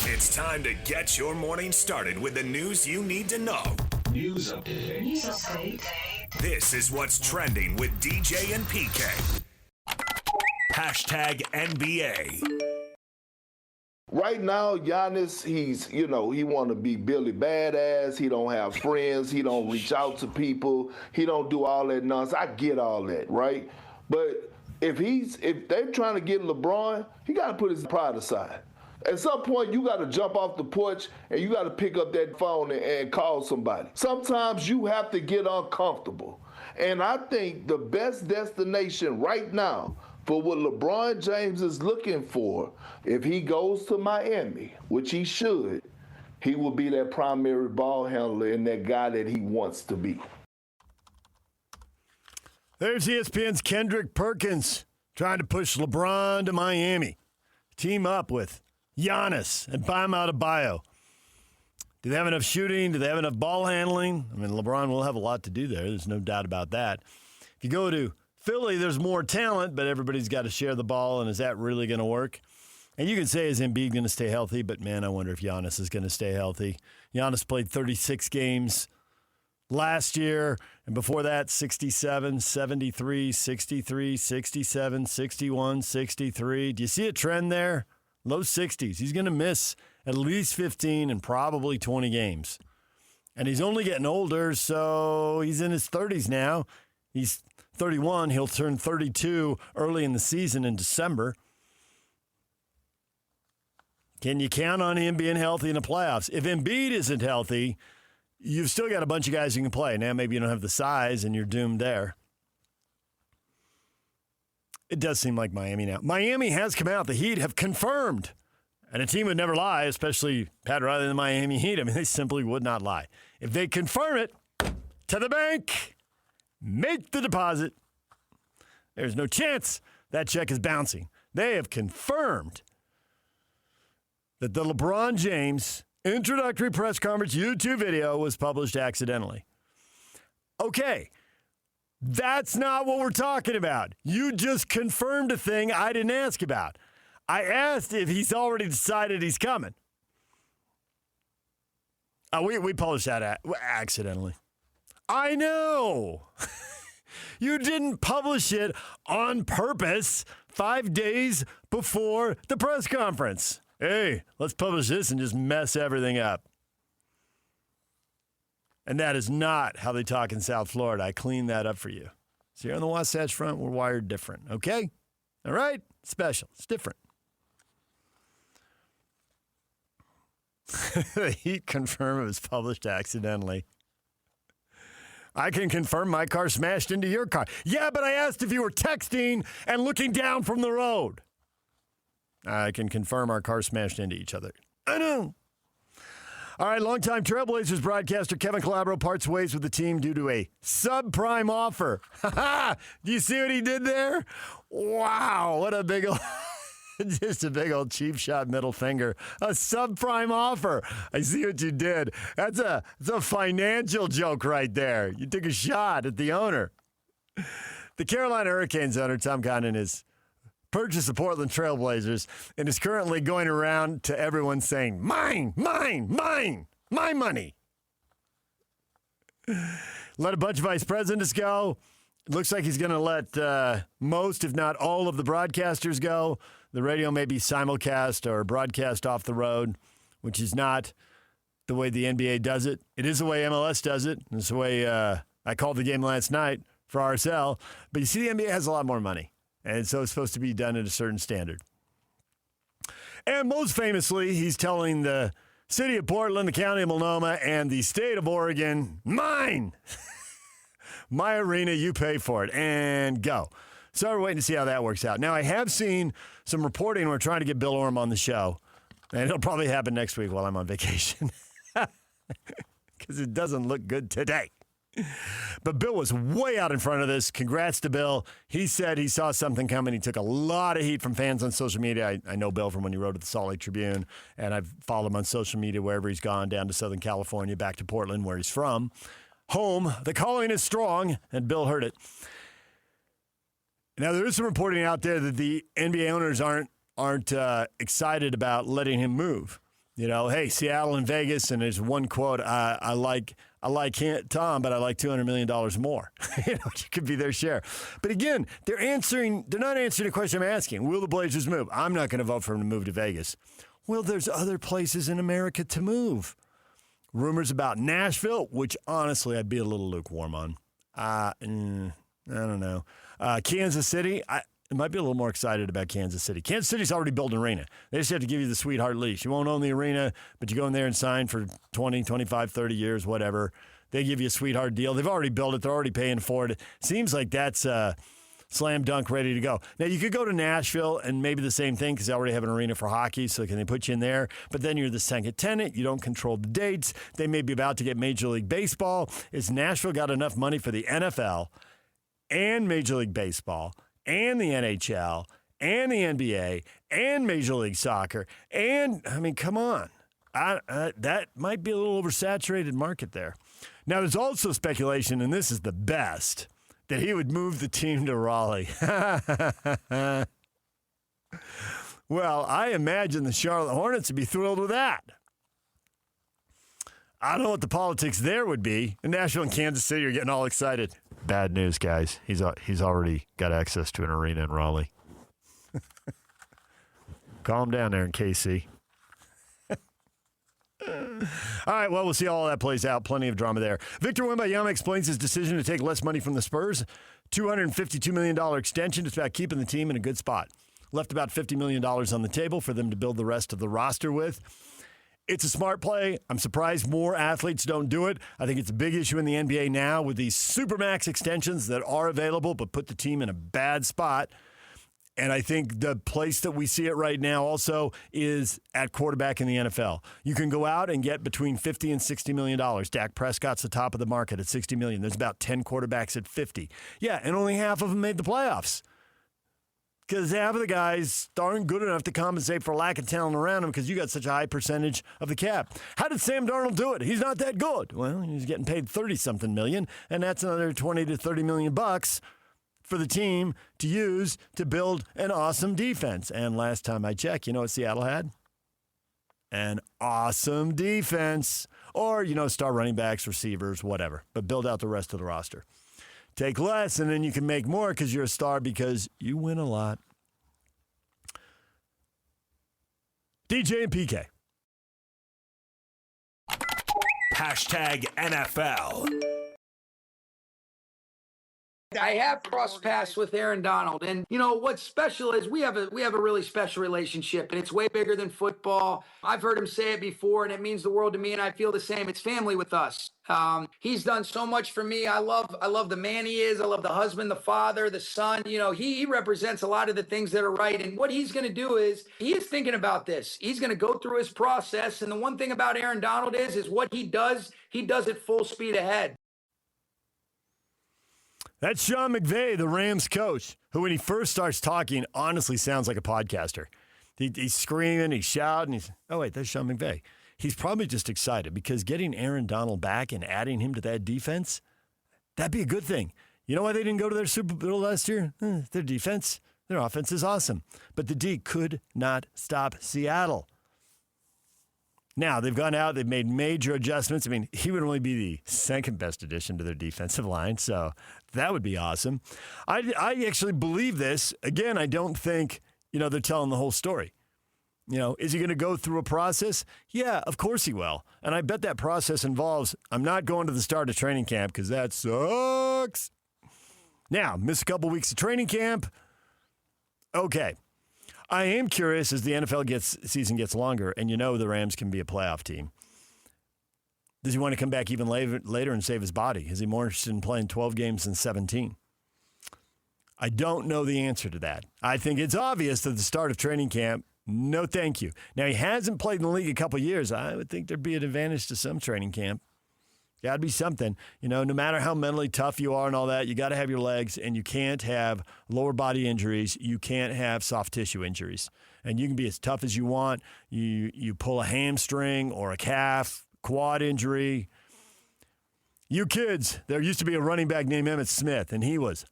It's time to get your morning started with the news you need to know. News update. This is what's trending with DJ and PK. Hashtag NBA. Right now, Giannis, he want to be Billy Badass. He don't have friends. He don't reach out to people. He don't do all that nonsense. I get all that, right? But if they're trying to get LeBron, he got to put his pride aside. At some point, you got to jump off the porch and you got to pick up that phone and call somebody. Sometimes you have to get uncomfortable. And I think the best destination right now for what LeBron James is looking for, if he goes to Miami, which he should, he will be that primary ball handler and that guy that he wants to be. There's ESPN's Kendrick Perkins trying to push LeBron to Miami. Team up with Giannis and Bam Adebayo. Do they have enough shooting? Do they have enough ball handling? I mean, LeBron will have a lot to do there. There's no doubt about that. If you go to Philly, there's more talent, but everybody's got to share the ball, and is that really going to work? And you can say, is Embiid going to stay healthy? But, man, I wonder if Giannis is going to stay healthy. Giannis played 36 games last year, and before that, 67, 73, 63, 67, 61, 63. Do you see a trend there? Low 60s. He's going to miss at least 15 and probably 20 games. And he's only getting older, so he's in his 30s now. He's 31. He'll turn 32 early in the season in December. Can you count on him being healthy in the playoffs? If Embiid isn't healthy, you've still got a bunch of guys who can play. Now maybe you don't have the size and you're doomed there. It does seem like Miami now. Miami has come out. The Heat have confirmed. And a team would never lie, especially Pat Riley and the Miami Heat. I mean, they simply would not lie. If they confirm it, to the bank, make the deposit. There's no chance that check is bouncing. They have confirmed that the LeBron James introductory press conference YouTube video was published accidentally. Okay, that's not what we're talking about. You just confirmed a thing I didn't ask about. I asked if he's already decided he's coming. We published that accidentally. I know. You didn't publish it on purpose 5 days before the press conference. Hey, let's publish this and just mess everything up. And that is not how they talk in South Florida. I cleaned that up for you. So here on the Wasatch Front, we're wired different, okay? All right? Special. It's different. The Heat confirm it was published accidentally. I can confirm my car smashed into your car. Yeah, but I asked if you were texting and looking down from the road. I can confirm our car smashed into each other. I know. All right, longtime Trailblazers broadcaster Kevin Calabro parts ways with the team due to a subprime offer. Do you see what he did there? Wow, what a big old, just a big old cheap shot middle finger. A subprime offer. I see what you did. That's a financial joke right there. You took a shot at the owner. The Carolina Hurricanes owner, Tom Condon, has purchased the Portland Trailblazers and is currently going around to everyone saying, mine, mine, mine, my money. Let a bunch of vice presidents go. It looks like he's going to let most, if not all, of the broadcasters go. The radio may be simulcast or broadcast off the road, which is not the way the NBA does it. It is the way MLS does it. It's the way I called the game last night for RSL. But you see, the NBA has a lot more money. And so it's supposed to be done at a certain standard. And most famously, he's telling the city of Portland, the county of Multnomah, and the state of Oregon, mine! My arena, you pay for it, and go. So we're waiting to see how that works out. Now, I have seen some reporting. We're trying to get Bill Orm on the show, and it'll probably happen next week while I'm on vacation because it doesn't look good today. But Bill was way out in front of this. Congrats to Bill. He said he saw something coming. He took a lot of heat from fans on social media. I know Bill from when he wrote at the Salt Lake Tribune, and I've followed him on social media wherever he's gone, down to Southern California, back to Portland, where he's from. Home, the calling is strong, and Bill heard it. Now, there is some reporting out there that the NBA owners aren't excited about letting him move. Hey, Seattle and Vegas, and there's one quote, I like Tom, but I like $200 million more. You could be their share. But again, they're not answering the question I'm asking. Will the Blazers move? I'm not going to vote for them to move to Vegas. Well, there's other places in America to move. Rumors about Nashville, which honestly I'd be a little lukewarm on. I don't know. Kansas City, I might be a little more excited about Kansas City. Kansas City's already built an arena. They just have to give you the sweetheart lease. You won't own the arena, but you go in there and sign for 20, 25, 30 years, whatever. They give you a sweetheart deal. They've already built it. They're already paying for it. Seems like that's slam dunk, ready to go. Now, you could go to Nashville and maybe the same thing because they already have an arena for hockey, so can they put you in there? But then you're the second tenant. You don't control the dates. They may be about to get Major League Baseball. Is Nashville got enough money for the NFL and Major League Baseball and the NHL and the NBA and Major League Soccer? And, come on. That might be a little oversaturated market there. Now, there's also speculation, and this is the best, that he would move the team to Raleigh. Well, I imagine the Charlotte Hornets would be thrilled with that. I don't know what the politics there would be. And Nashville and Kansas City are getting all excited. Bad news, guys. He's already got access to an arena in Raleigh. Calm down there in KC. All right, well, we'll see how all that plays out. Plenty of drama there. Victor Wembanyama explains his decision to take less money from the Spurs. $252 million extension. It's about keeping the team in a good spot. Left about $50 million on the table for them to build the rest of the roster with. It's a smart play. I'm surprised more athletes don't do it. I think it's a big issue in the NBA now with these supermax extensions that are available but put the team in a bad spot. And I think the place that we see it right now also is at quarterback in the NFL. You can go out and get between $50 and $60 million. Dak Prescott's the top of the market at $60 million. There's about 10 quarterbacks at 50. Yeah, and only half of them made the playoffs. Because half of the guys aren't good enough to compensate for lack of talent around them because you got such a high percentage of the cap. How did Sam Darnold do it? He's not that good. Well, he's getting paid 30-something million, and that's another 20 to 30 million bucks for the team to use to build an awesome defense. And last time I checked, you know what Seattle had? An awesome defense. Or, star running backs, receivers, whatever. But build out the rest of the roster. Take less, and then you can make more because you're a star because you win a lot. DJ and PK. Hashtag NFL. I have crossed paths with Aaron Donald, and what's special is we have a really special relationship, and it's way bigger than football. I've heard him say it before, and it means the world to me, and I feel the same. It's family with us. He's done so much for me. I love the man he is. I love the husband, the father, the son. He represents a lot of the things that are right. And what he's going to do is he is thinking about this. He's going to go through his process. And the one thing about Aaron Donald is what he does it full speed ahead. That's Sean McVay, the Rams coach, who when he first starts talking, honestly sounds like a podcaster. He's screaming, he's shouting. Oh, wait, that's Sean McVay. He's probably just excited because getting Aaron Donald back and adding him to that defense, that'd be a good thing. You know why they didn't go to their Super Bowl last year? Their defense, their offense is awesome. But the D could not stop Seattle. Now, they've gone out, they've made major adjustments. He would only be the second best addition to their defensive line, so that would be awesome. I actually believe this. Again, I don't think, they're telling the whole story. Is he going to go through a process? Yeah, of course he will. And I bet that process involves, I'm not going to the start of training camp because that sucks. Now, miss a couple weeks of training camp. Okay. I am curious as the NFL season gets longer, and the Rams can be a playoff team. Does he want to come back even later and save his body? Is he more interested in playing 12 games than 17? I don't know the answer to that. I think it's obvious that the start of training camp, no thank you. Now, he hasn't played in the league a couple of years. I would think there'd be an advantage to some training camp. Got to be something. No matter how mentally tough you are and all that, you got to have your legs, and you can't have lower body injuries. You can't have soft tissue injuries. And you can be as tough as you want. You pull a hamstring or a calf, quad injury. You kids, there used to be a running back named Emmitt Smith, and he was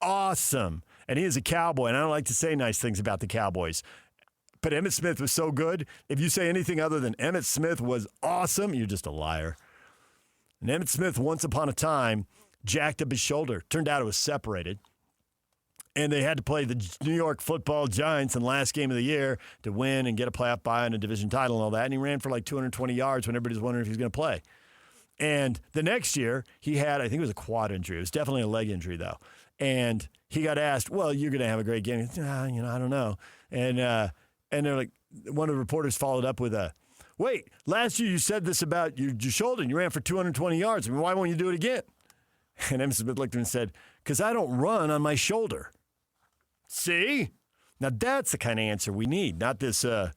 awesome. And he is a Cowboy, and I don't like to say nice things about the Cowboys. But Emmitt Smith was so good. If you say anything other than Emmitt Smith was awesome, you're just a liar. And Emmitt Smith, once upon a time, jacked up his shoulder. Turned out it was separated. And they had to play the New York Football Giants in the last game of the year to win and get a playoff bye and a division title and all that. And he ran for like 220 yards when everybody was wondering if he was going to play. And the next year, he had, I think it was a quad injury. It was definitely a leg injury, though. And he got asked, well, you're going to have a great game. He said, I don't know. And they're like, one of the reporters followed up with wait, last year you said this about your shoulder and you ran for 220 yards. I mean, why won't you do it again? And Emmitt Smith looked at him and said, because I don't run on my shoulder. See? Now that's the kind of answer we need, not this, the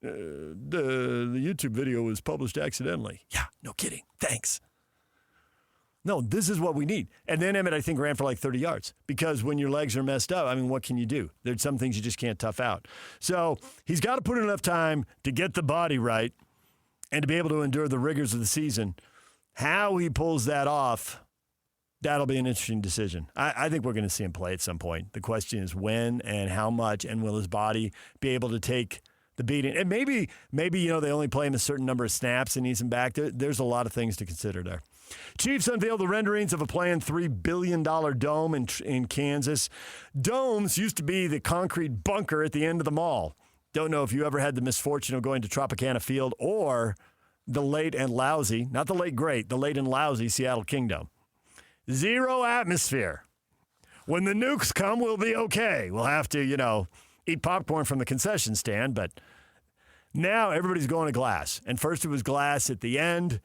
YouTube video was published accidentally. Yeah, no kidding. Thanks. No, this is what we need. And then Emmitt, I think, ran for like 30 yards because when your legs are messed up, I mean, what can you do? There's some things you just can't tough out. So he's got to put in enough time to get the body right and to be able to endure the rigors of the season. How he pulls that off, that'll be an interesting decision. I think we're going to see him play at some point. The question is when and how much, and will his body be able to take the beating? And maybe they only play him a certain number of snaps and he's him back. There's a lot of things to consider there. Chiefs unveiled the renderings of a planned $3 billion dome in Kansas. Domes used to be the concrete bunker at the end of the mall. Don't know if you ever had the misfortune of going to Tropicana Field or the late and lousy, not the late great, the late and lousy Seattle Kingdom. Zero atmosphere. When the nukes come, we'll be okay. We'll have to, eat popcorn from the concession stand, but now everybody's going to glass. And first it was glass at the end.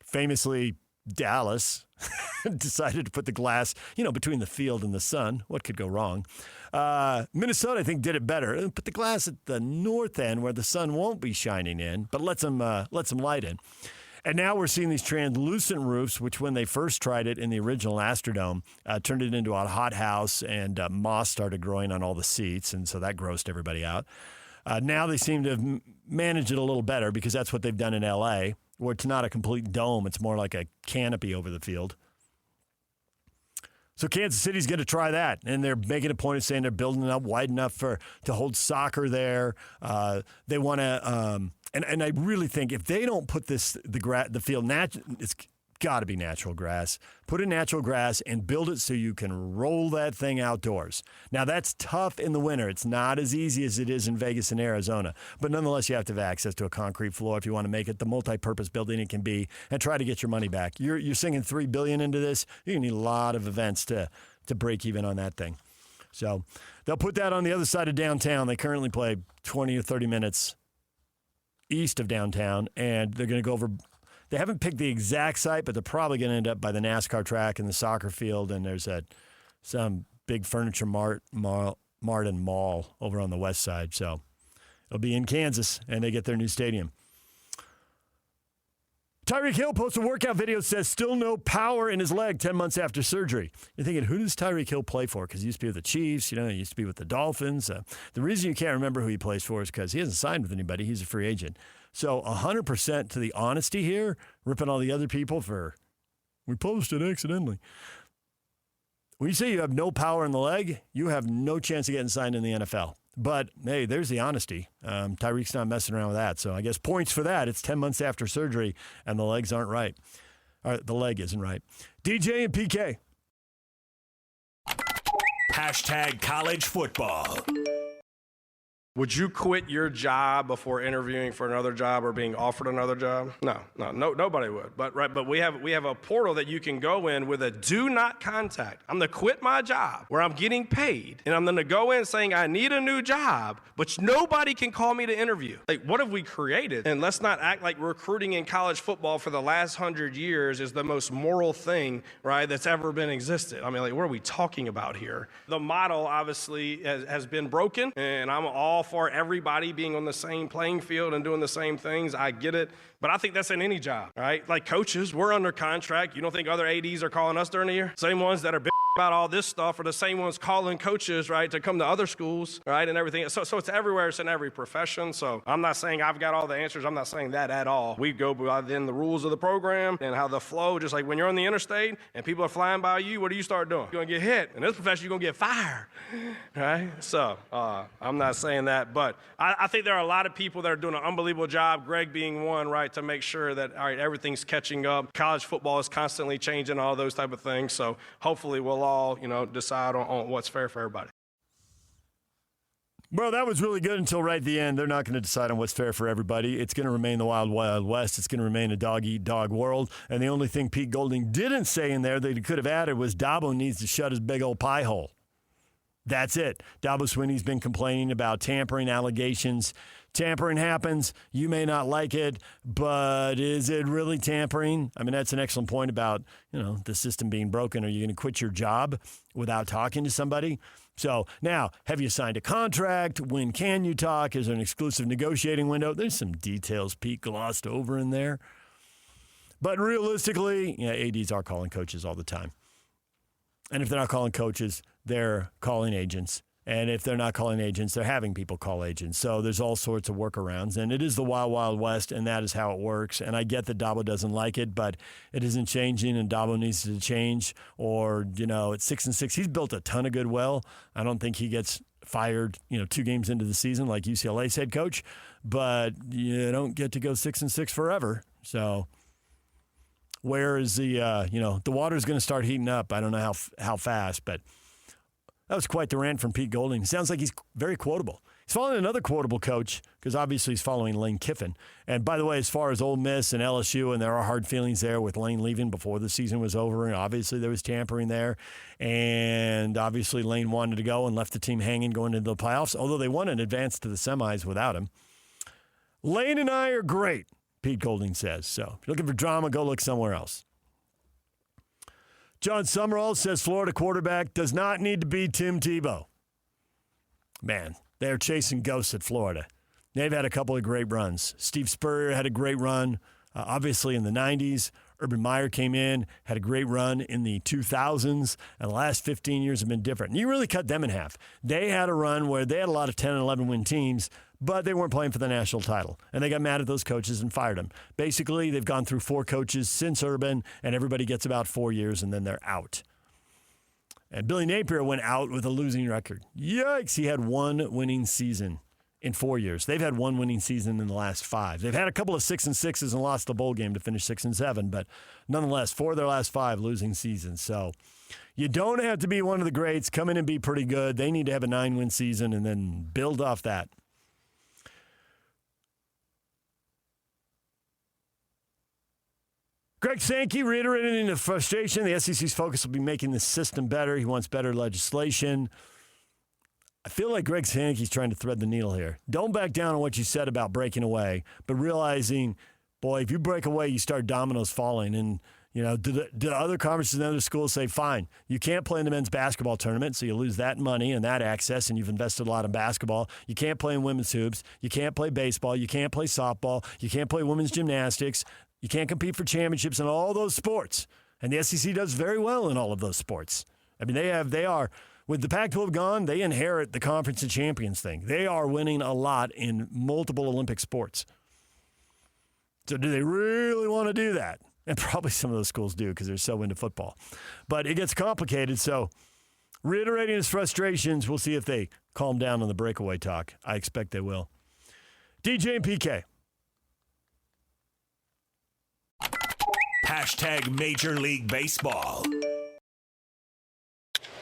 Famously, Dallas decided to put the glass, between the field and the sun. What could go wrong? Minnesota, I think, did it better. Put the glass at the north end where the sun won't be shining in, but let some light in. And now we're seeing these translucent roofs, which when they first tried it in the original Astrodome, turned it into a hothouse, and moss started growing on all the seats, and so that grossed everybody out. Now they seem to have managed it a little better because that's what they've done in L.A., where it's not a complete dome. It's more like a canopy over the field. So Kansas City's going to try that, and they're making a point of saying they're building it up wide enough to hold soccer there. They want to, and I really think if they don't put the field it's got to be natural grass. Put in natural grass and build it so you can roll that thing outdoors. Now that's tough in the winter. It's not as easy as it is in Vegas and Arizona, but nonetheless you have to have access to a concrete floor if you want to make it the multi-purpose building it can be and try to get your money back. You're singing $3 billion into this. You need a lot of events to break even on that thing. So they'll put that on the other side of downtown. They currently play 20 or 30 minutes east of downtown, and they're going to go over. They haven't picked the exact site, but they're probably going to end up by the NASCAR track and the soccer field, and there's some big furniture mart and mall over on the west side. So it'll be in Kansas, and they get their new stadium. Tyreek Hill posts a workout video, says still no power in his leg 10 months after surgery. You're thinking, who does Tyreek Hill play for? Because he used to be with the Chiefs, he used to be with the Dolphins. The reason you can't remember who he plays for is because he hasn't signed with anybody. He's a free agent. So 100% to the honesty here, ripping all the other people for, we posted accidentally. When you say you have no power in the leg, you have no chance of getting signed in the NFL. But, hey, there's the honesty. Tyreek's not messing around with that. So I guess points for that. It's 10 months after surgery, and the legs aren't right. The leg isn't right. DJ and PK. Hashtag college football. Would you quit your job before interviewing for another job or being offered another job? No, nobody would. But we have a portal that you can go in with a do not contact. I'm gonna quit my job where I'm getting paid, and I'm gonna go in saying I need a new job, but nobody can call me to interview. Like, what have we created? And let's not act like recruiting in college football for the last 100 years is the most moral thing, right, that's ever been existed. I mean, like, what are we talking about here? The model obviously has been broken, and I'm all for everybody being on the same playing field and doing the same things. I get it. But I think that's in any job, right? Like coaches, we're under contract. You don't think other ADs are calling us during the year? Same ones that are about all this stuff are the same ones calling coaches, right, to come to other schools, right, and everything. So it's everywhere. It's in every profession. So I'm not saying I've got all the answers. I'm not saying that at all. We go within the rules of the program and how the flow, just like when you're on the interstate and people are flying by you, what do you start doing? You're going to get hit. In this profession, you're going to get fired, right? So I'm not saying that. But I think there are a lot of people that are doing an unbelievable job, Greg being one, right, to make sure that, all right, everything's catching up. College football is constantly changing, all those type of things. So hopefully we'll all, decide on what's fair for everybody. Well, that was really good until right at the end. They're not going to decide on what's fair for everybody. It's going to remain the Wild Wild West. It's going to remain a dog-eat-dog world. And the only thing Pete Golding didn't say in there that he could have added was Dabo needs to shut his big old pie hole. That's it. Dabo Swinney's been complaining about tampering allegations. Tampering happens. You may not like it, but is it really tampering? I mean, that's an excellent point about, the system being broken. Are you going to quit your job without talking to somebody? So now, have you signed a contract? When can you talk? Is there an exclusive negotiating window? There's some details Pete glossed over in there. But realistically, ADs are calling coaches all the time. And if they're not calling coaches, they're calling agents. And if they're not calling agents, they're having people call agents. So there's all sorts of workarounds. And it is the Wild Wild West, and that is how it works. And I get that Dabo doesn't like it, but it isn't changing, and Dabo needs to change. Or, at 6-6, he's built a ton of goodwill. I don't think he gets fired, 2 games into the season like UCLA's head coach. But you don't get to go 6-6 forever. So where is the, the water's going to start heating up. I don't know how fast, but that was quite the rant from Pete Golding. Sounds like he's very quotable. He's following another quotable coach because obviously he's following Lane Kiffin. And by the way, as far as Ole Miss and LSU, and there are hard feelings there with Lane leaving before the season was over, and obviously there was tampering there. And obviously Lane wanted to go and left the team hanging going into the playoffs, although they won an advance to the semis without him. Lane and I are great, Pete Golding says. So if you're looking for drama, go look somewhere else. John Summerall says Florida quarterback does not need to be Tim Tebow. Man, they're chasing ghosts at Florida. They've had a couple of great runs. Steve Spurrier had a great run, obviously in the 90s. Urban Meyer came in, had a great run in the 2000s, and the last 15 years have been different. And you really cut them in half. They had a run where they had a lot of 10 and 11 win teams, but they weren't playing for the national title. And they got mad at those coaches and fired them. Basically, they've gone through 4 coaches since Urban, and everybody gets about 4 years, and then they're out. And Billy Napier went out with a losing record. Yikes, he had 1 winning season in 4 years. They've had 1 winning season in the last 5. They've had a couple of 6-6s and lost the bowl game to finish 6-7, but nonetheless, 4 of their last 5 losing seasons. So you don't have to be one of the greats. Come in and be pretty good. They need to have a 9-win season and then build off that. Greg Sankey reiterated the frustration. The SEC's focus will be making the system better. He wants better legislation. I feel like Greg Sankey's trying to thread the needle here. Don't back down on what you said about breaking away, but realizing, boy, if you break away, you start dominoes falling. And, do other conferences and other schools say, fine, you can't play in the men's basketball tournament, so you lose that money and that access, and you've invested a lot in basketball. You can't play in women's hoops. You can't play baseball. You can't play softball. You can't play women's gymnastics. You can't compete for championships in all those sports. And the SEC does very well in all of those sports. I mean, they are, with the Pac-12 gone, they inherit the Conference of Champions thing. They are winning a lot in multiple Olympic sports. So do they really want to do that? And probably some of those schools do because they're so into football. But it gets complicated, so reiterating his frustrations, we'll see if they calm down on the breakaway talk. I expect they will. DJ and PK. Hashtag Major League Baseball.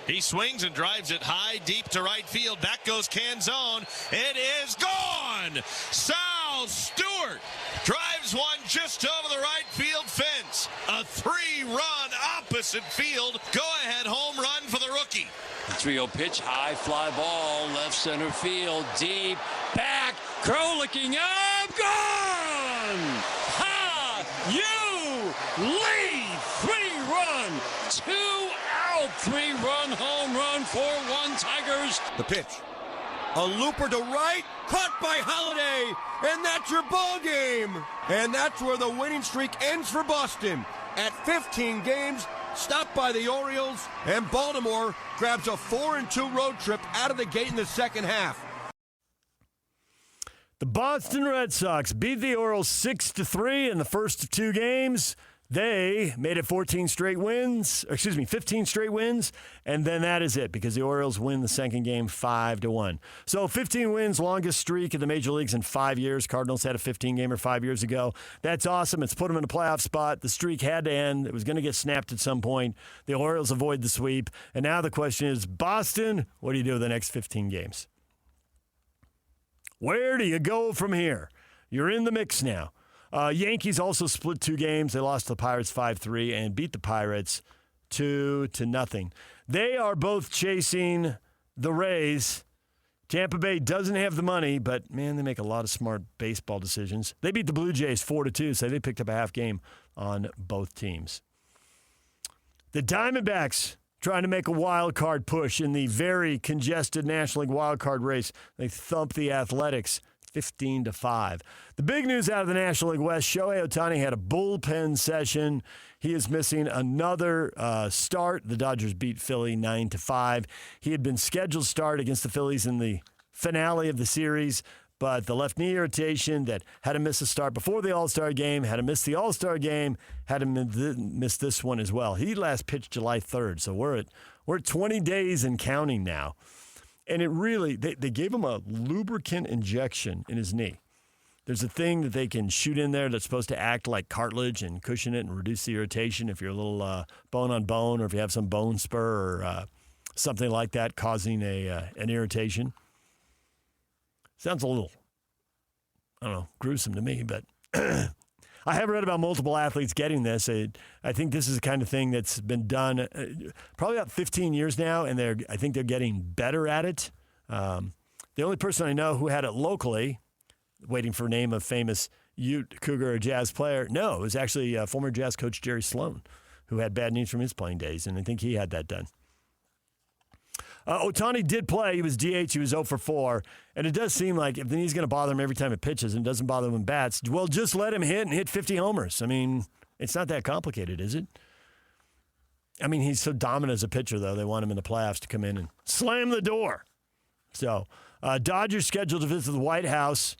He swings and drives it high, deep to right field. Back goes Canzone. It is gone. Sal Stewart drives one just over the right field fence. A 3-run opposite field. Go-ahead home run for the rookie. The 3-0 pitch, high fly ball, left center field, deep, back, Crow looking up, gone! Ha! You lead! 3-run, 2-out, 3-run home run, 4-1 Tigers. The pitch. A looper to right, caught by Holiday, and that's your ball game. And that's where the winning streak ends for Boston. At 15 games, stopped by the Orioles, and Baltimore grabs a 4-2 road trip out of the gate in the second half. The Boston Red Sox beat the Orioles 6-3 in the first of 2 games. They made it 15 straight wins, and then that is it because the Orioles win the second game 5-1. So 15 wins, longest streak in the major leagues in 5 years. Cardinals had a 15-gamer 5 years ago. That's awesome. It's put them in a playoff spot. The streak had to end. It was going to get snapped at some point. The Orioles avoid the sweep. And now the question is, Boston, what do you do with the next 15 games? Where do you go from here? You're in the mix now. Yankees also split 2 games. They lost to the Pirates 5-3 and beat the Pirates 2-0. They are both chasing the Rays. Tampa Bay doesn't have the money, but, man, they make a lot of smart baseball decisions. They beat the Blue Jays 4-2, so they picked up a half game on both teams. The Diamondbacks trying to make a wild card push in the very congested National League wild card race. They thump the Athletics 15-5. The big news out of the National League West, Shohei Ohtani had a bullpen session. He is missing another start. The Dodgers beat Philly 9-5. He had been scheduled to start against the Phillies in the finale of the series, but the left knee irritation that had him miss a start before the All-Star game, had him miss the All-Star game, had him miss this one as well. He last pitched July 3rd, so we're at 20 days and counting now. And it really, they gave him a lubricant injection in his knee. There's a thing that they can shoot in there that's supposed to act like cartilage and cushion it and reduce the irritation if you're a little bone on bone or if you have some bone spur or something like that causing an irritation. Sounds a little, I don't know, gruesome to me, but I have read about multiple athletes getting this. I think this is the kind of thing that's been done probably about 15 years now, and I think they're getting better at it. The only person I know who had it locally, waiting for a name of famous Ute, Cougar, or Jazz player, no, it was actually former Jazz coach Jerry Sloan, who had bad knees from his playing days, and I think he had that done. Ohtani did play. He was DH. He was 0 for 4. And it does seem like if the knee's going to bother him every time it pitches and doesn't bother him when bats, well, just let him hit 50 homers. I mean, it's not that complicated, is it? I mean, he's so dominant as a pitcher, though. They want him in the playoffs to come in and slam the door. So, Dodgers scheduled to visit the White House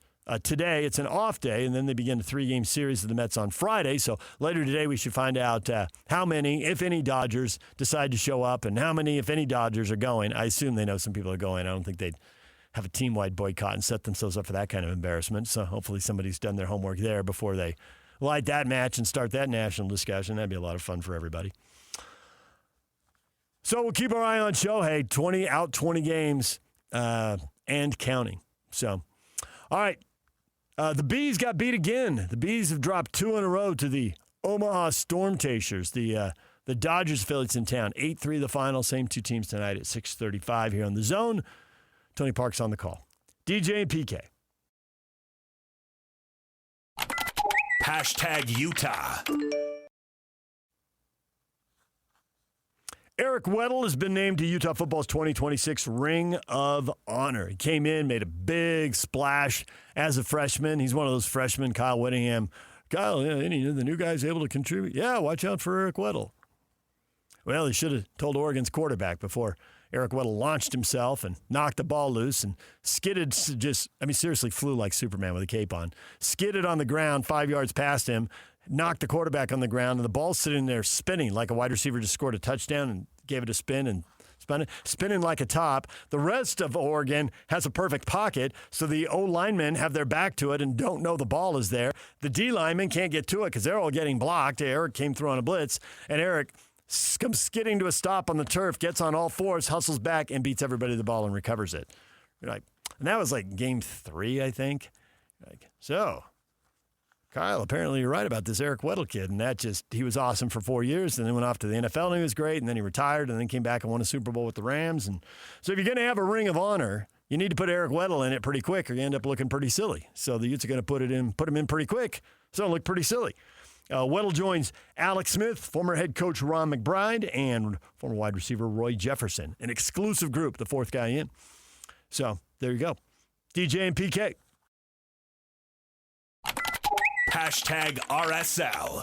today. It's an off day, and then they begin a 3-game series of the Mets on Friday. So later today we should find out how many, if any, Dodgers decide to show up and how many, if any, Dodgers are going. I assume they know some people are going. I don't think they'd have a team-wide boycott and set themselves up for that kind of embarrassment. So hopefully somebody's done their homework there before they light that match and start that national discussion. That'd be a lot of fun for everybody. So we'll keep our eye on Shohei. 20 games and counting. So, all right. The Bees got beat again. The Bees have dropped 2 in a row to the Omaha Storm Chasers. The Dodgers affiliates in town. 8-3 the final. Same 2 teams tonight at 6:35 here on The Zone. Tony Park's on the call. DJ and PK. Hashtag Utah. Eric Weddle has been named to Utah football's 2026 Ring of Honor. He came in, made a big splash as a freshman. He's one of those freshmen, Kyle Whittingham. Kyle, any of the new guys able to contribute? Yeah, watch out for Eric Weddle. Well, he should have told Oregon's quarterback before Eric Weddle launched himself and knocked the ball loose and skidded seriously flew like Superman with a cape on. Skidded on the ground 5 yards past him, knocked the quarterback on the ground, and the ball's sitting there spinning like a wide receiver just scored a touchdown and gave it a spin and spun it, spinning like a top. The rest of Oregon has a perfect pocket, so the O linemen have their back to it and don't know the ball is there. The D linemen can't get to it because they're all getting blocked. Eric came through on a blitz, and Eric comes skidding to a stop on the turf, gets on all fours, hustles back, and beats everybody to the ball and recovers it. And that was like game 3, I think. So, Kyle, apparently you're right about this Eric Weddle kid, and he was awesome for 4 years, and then went off to the NFL, and he was great, and then he retired, and then came back and won a Super Bowl with the Rams. And so if you're going to have a Ring of Honor, you need to put Eric Weddle in it pretty quick, or you end up looking pretty silly. So the Utes are going to put him in pretty quick, so it'll look pretty silly. Weddle joins Alex Smith, former head coach Ron McBride, and former wide receiver Roy Jefferson, an exclusive group, the 4th guy in. So there you go. DJ and PK. Hashtag RSL.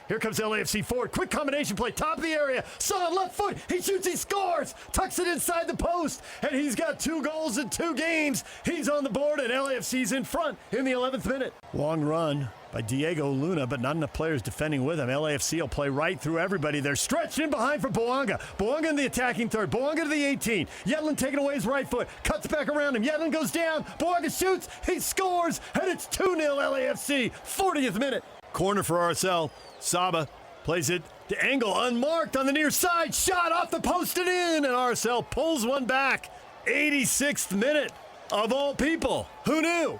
Here comes LAFC forward. Quick combination play, top of the area. Son, left foot. He shoots, he scores. Tucks it inside the post. And he's got 2 goals in 2 games. He's on the board, and LAFC's in front in the 11th minute. Long run by Diego Luna, but not enough players defending with him. LAFC will play right through everybody. They're stretched in behind for Boanga. Boanga in the attacking third. Boanga to the 18. Yedlin taking away his right foot. Cuts back around him. Yedlin goes down. Boanga shoots. He scores. And it's 2-0 LAFC. 40th minute. Corner for RSL. Saba plays it to Engel. Unmarked on the near side. Shot off the post and in. And RSL pulls one back. 86th minute. Of all people. Who knew?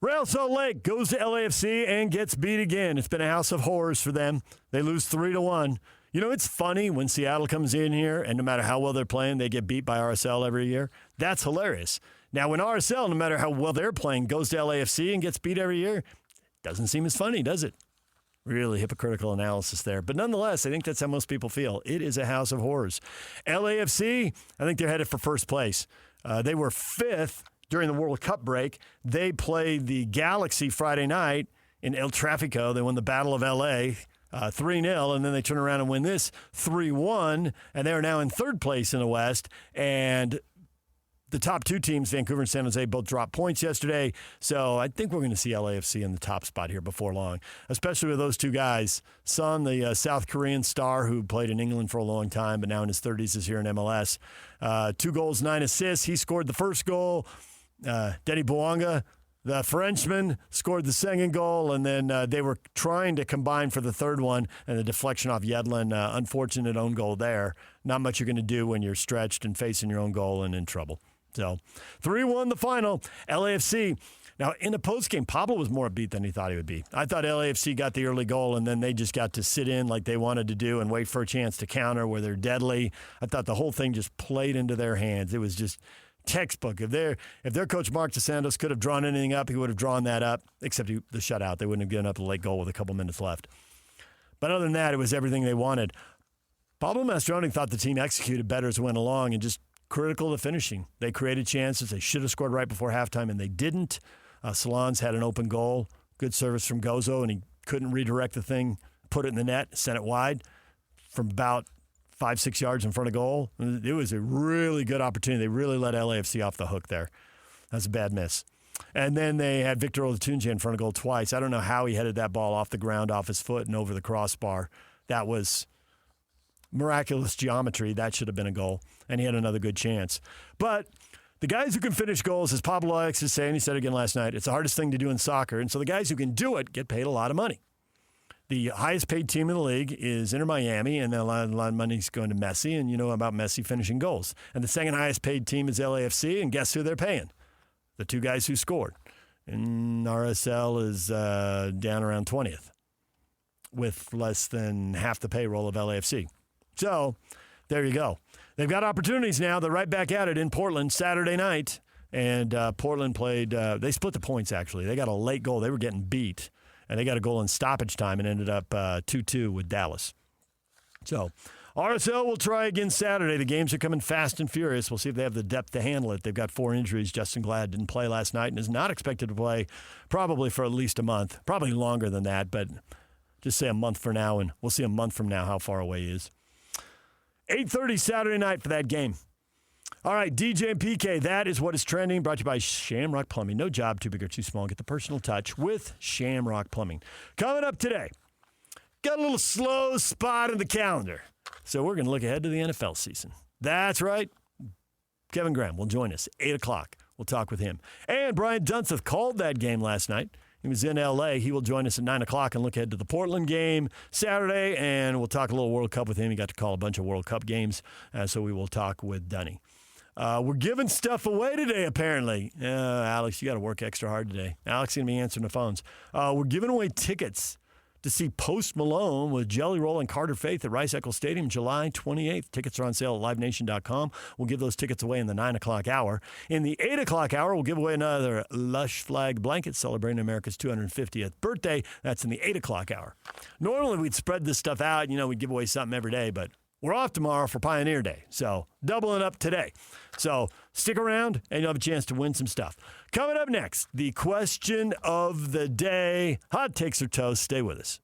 Real Salt Lake goes to LAFC and gets beat again. It's been a house of horrors for them. They lose 3-1. You know, it's funny when Seattle comes in here and no matter how well they're playing, they get beat by RSL every year. That's hilarious. Now, when RSL, no matter how well they're playing, goes to LAFC and gets beat every year, doesn't seem as funny, does it? Really hypocritical analysis there. But nonetheless, I think that's how most people feel. It is a house of horrors. LAFC, I think they're headed for first place. They were 5th during the World Cup break. They played the Galaxy Friday night in El Tráfico. They won the Battle of L.A. 3-0, and then they turn around and win this 3-1, and they are now in 3rd place in the West. And the top 2 teams, Vancouver and San Jose, both dropped points yesterday. So I think we're going to see LAFC in the top spot here before long, especially with those 2 guys. Son, the South Korean star who played in England for a long time, but now in his 30s is here in MLS. 2 goals, 9 assists. He scored the first goal. Denny Boanga, the Frenchman, scored the second goal, and then they were trying to combine for the 3rd one, and the deflection off Yedlin, unfortunate own goal there. Not much you're going to do when you're stretched and facing your own goal and in trouble. So 3-1 the final. LAFC. Now, in the postgame, Pablo was more upbeat than he thought he would be. I thought LAFC got the early goal, and then they just got to sit in like they wanted to do and wait for a chance to counter where they're deadly. I thought the whole thing just played into their hands. It was just textbook. If their coach Mark DeSantos could have drawn anything up, he would have drawn that up, except the shutout. They wouldn't have given up the late goal with a couple minutes left. But other than that, it was everything they wanted. Pablo Mastroeni thought the team executed better as it went along and just critical of finishing. They created chances. They should have scored right before halftime, and they didn't. Salons had an open goal. Good service from Gozo, and he couldn't redirect the thing, put it in the net, sent it wide from about 5-6 yards in front of goal. It was a really good opportunity. They really let LAFC off the hook there. That's a bad miss. And then they had Victor Olatunji in front of goal twice. I don't know how he headed that ball off the ground, off his foot, and over the crossbar. That was miraculous geometry. That should have been a goal. And he had another good chance. But the guys who can finish goals, as Pablo Alex is saying, he said again last night, it's the hardest thing to do in soccer. And so the guys who can do it get paid a lot of money. The highest paid team in the league is Inter Miami, and a lot of money is going to Messi, and you know about Messi finishing goals. And the second highest paid team is LAFC, and guess who they're paying? The 2 guys who scored. And RSL is down around 20th with less than half the payroll of LAFC. So there you go. They've got opportunities now. They're right back at it in Portland Saturday night, and Portland played they split the points, actually. They got a late goal. They were getting beat. And they got a goal in stoppage time and ended up 2-2 with Dallas. So RSL will try again Saturday. The games are coming fast and furious. We'll see if they have the depth to handle it. They've got 4 injuries. Justin Glad didn't play last night and is not expected to play probably for at least a month. Probably longer than that, but just say a month for now, and we'll see a month from now how far away he is. 8:30 Saturday night for that game. All right, DJ and PK, that is what is trending. Brought to you by Shamrock Plumbing. No job too big or too small. Get the personal touch with Shamrock Plumbing. Coming up today, got a little slow spot in the calendar. So we're going to look ahead to the NFL season. That's right. Kevin Graham will join us 8 o'clock. We'll talk with him. And Brian Dunseth called that game last night. He was in L.A. He will join us at 9 o'clock and look ahead to the Portland game Saturday. And we'll talk a little World Cup with him. He got to call a bunch of World Cup games. So we will talk with Dunny. We're giving stuff away today, apparently. Alex, you got to work extra hard today. Alex is going to be answering the phones. We're giving away tickets to see Post Malone with Jelly Roll and Carter Faith at Rice-Eccles Stadium July 28th. Tickets are on sale at livenation.com. We'll give those tickets away in the 9 o'clock hour. In the 8 o'clock hour, we'll give away another Lush Flag blanket celebrating America's 250th birthday. That's in the 8 o'clock hour. Normally, we'd spread this stuff out. You know, we'd give away something every day, but We're off tomorrow for Pioneer Day, so doubling up today. So stick around, and you'll have a chance to win some stuff. Coming up next, the question of the day. Hot takes or toast. Stay with us.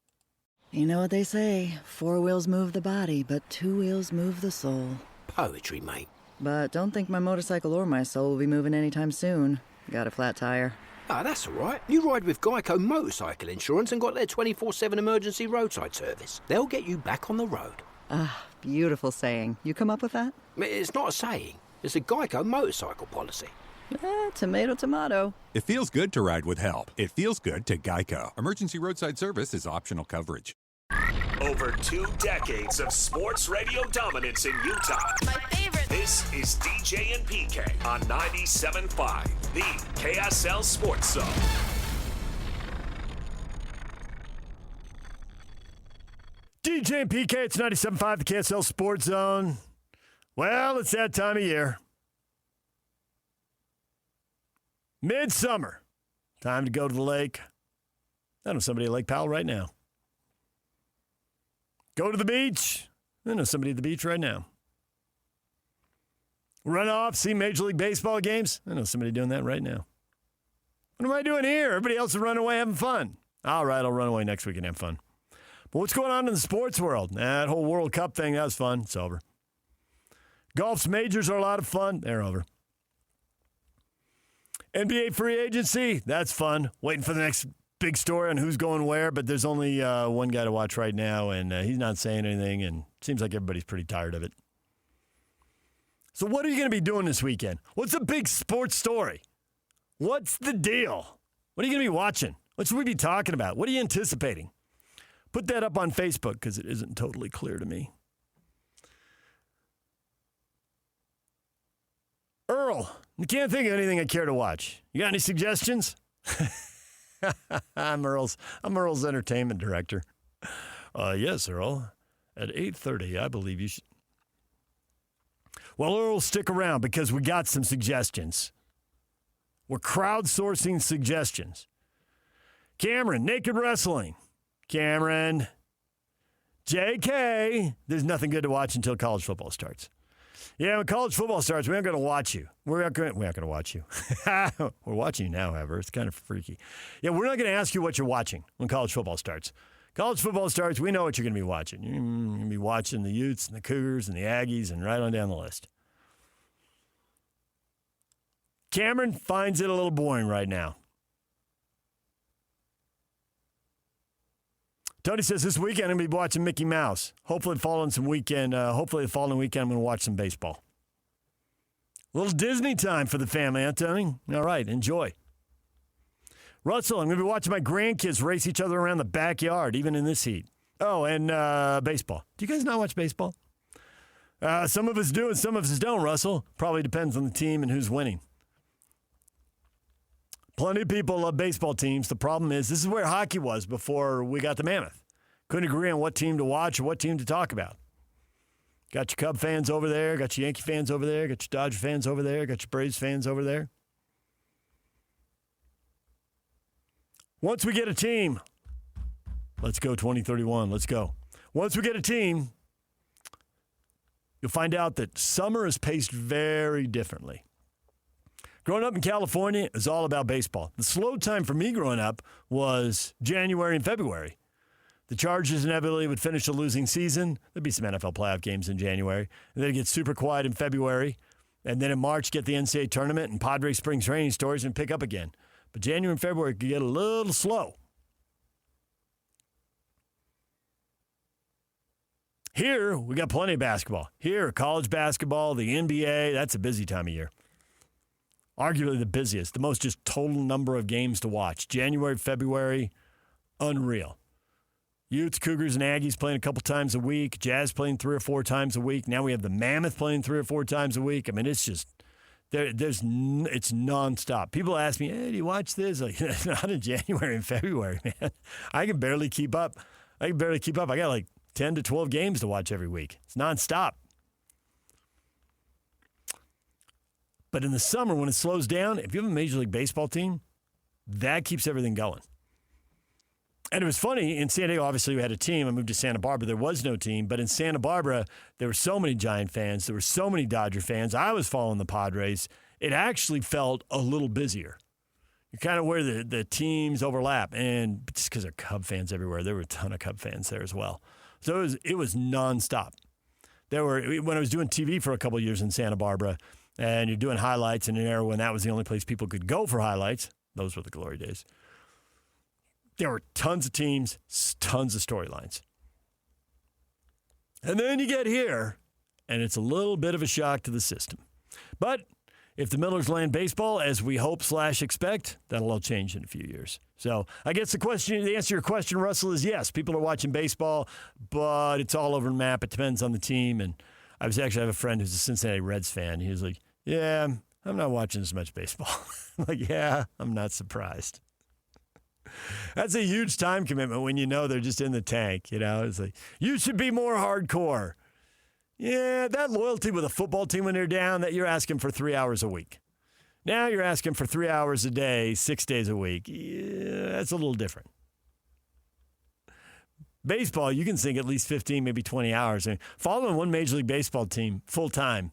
You know what they say, 4 wheels move the body, but 2 wheels move the soul. Poetry, mate. But don't think my motorcycle or my soul will be moving anytime soon. Got a flat tire. Ah, that's all right. You ride with Geico Motorcycle Insurance and got their 24/7 emergency roadside service. They'll get you back on the road. Ah, beautiful saying. You come up with that? It's not a saying. It's a Geico motorcycle policy. Tomato, tomato. It feels good to ride with help. It feels good to Geico. Emergency roadside service is optional coverage. Over 2 decades of sports radio dominance in Utah. My favorite. This is DJ and PK on 97.5, the KSL Sports Zone. DJ and PK, it's 97.5, the KSL Sports Zone. Well, it's that time of year. Midsummer. Time to go to the lake. I know somebody at Lake Powell right now. Go to the beach. I know somebody at the beach right now. Run off, see Major League Baseball games. I know somebody doing that right now. What am I doing here? Everybody else is running away having fun. All right, I'll run away next week and have fun. But what's going on in the sports world? That whole World Cup thing, that was fun. It's over. Golf's majors are a lot of fun. They're over. NBA free agency, that's fun. Waiting for the next big story on who's going where, but there's only one guy to watch right now, and he's not saying anything, and it seems like everybody's pretty tired of it. So what are you going to be doing this weekend? What's the big sports story? What's the deal? What are you going to be watching? What should we be talking about? What are you anticipating? Put that up on Facebook because it isn't totally clear to me. Earl, I can't think of anything I care to watch. You got any suggestions? I'm Earl's entertainment director. Yes, Earl. At 8:30, I believe you should. Well, Earl, stick around because we got some suggestions. We're crowdsourcing suggestions. Cameron, Naked Wrestling. Cameron. JK. There's nothing good to watch until college football starts. Yeah, when college football starts, we aren't going to watch you. We're not going to watch you. We're watching you now, however. It's kind of freaky. Yeah, we're not going to ask you what you're watching when college football starts. College football starts, we know what you're going to be watching. You're going to be watching the Utes and the Cougars and the Aggies and right on down the list. Cameron finds it a little boring right now. Tony says this weekend I'm going to be watching Mickey Mouse. Hopefully the following weekend I'm going to watch some baseball. A little Disney time for the family, huh, Tony? All right, enjoy. Russell, I'm going to be watching my grandkids race each other around the backyard, even in this heat. Oh, and baseball. Do you guys not watch baseball? Some of us do and some of us don't, Russell. Probably depends on the team and who's winning. Plenty of people love baseball teams. The problem is this is where hockey was before we got the Mammoth. Couldn't agree on what team to watch or what team to talk about. Got your Cub fans over there. Got your Yankee fans over there. Got your Dodger fans over there. Got your Braves fans over there. Once we get a team, let's go 2031. Let's go. Once we get a team, you'll find out that summer is paced very differently. Growing up in California, it was all about baseball. The slow time for me growing up was January and February. The Chargers inevitably would finish a losing season. There'd be some NFL playoff games in January. And then it gets super quiet in February. And then in March, get the NCAA tournament and Padre spring training stories and pick up again. But January and February could get a little slow. Here, we got plenty of basketball. Here, college basketball, the NBA, that's a busy time of year. Arguably the busiest, the most just total number of games to watch. January, February, unreal. Utes, Cougars, and Aggies playing a couple times a week. Jazz playing 3 or 4 times a week. Now we have the Mammoth playing 3 or 4 times a week. I mean, it's just, it's nonstop. People ask me, hey, do you watch this? Like, not in January and February, man. I can barely keep up. I got like 10 to 12 games to watch every week. It's nonstop. But in the summer, when it slows down, if you have a Major League Baseball team, that keeps everything going. And it was funny, in San Diego, obviously we had a team. I moved to Santa Barbara. There was no team. But in Santa Barbara, there were so many Giant fans. There were so many Dodger fans. I was following the Padres. It actually felt a little busier. You're kind of where the teams overlap. And just because there are Cub fans everywhere, there were a ton of Cub fans there as well. So it was nonstop. When I was doing TV for a couple of years in Santa Barbara, and you're doing highlights in an era when that was the only place people could go for highlights, those were the glory days. There were tons of teams, tons of storylines. And then you get here, and it's a little bit of a shock to the system. But if the Millers land baseball, as we hope / expect, that'll all change in a few years. So I guess the answer to your question, Russell, is yes. People are watching baseball, but it's all over the map. It depends on the team. And I have a friend who's a Cincinnati Reds fan. He was like, yeah, I'm not watching as much baseball. I'm like, yeah, I'm not surprised. That's a huge time commitment when you know they're just in the tank. It's like, you should be more hardcore. Yeah, that loyalty with a football team when they're down, that you're asking for 3 hours a week. Now you're asking for 3 hours a day, 6 days a week. Yeah, that's a little different. Baseball, you can sink at least 15, maybe 20 hours. I mean, following one Major League Baseball team full-time,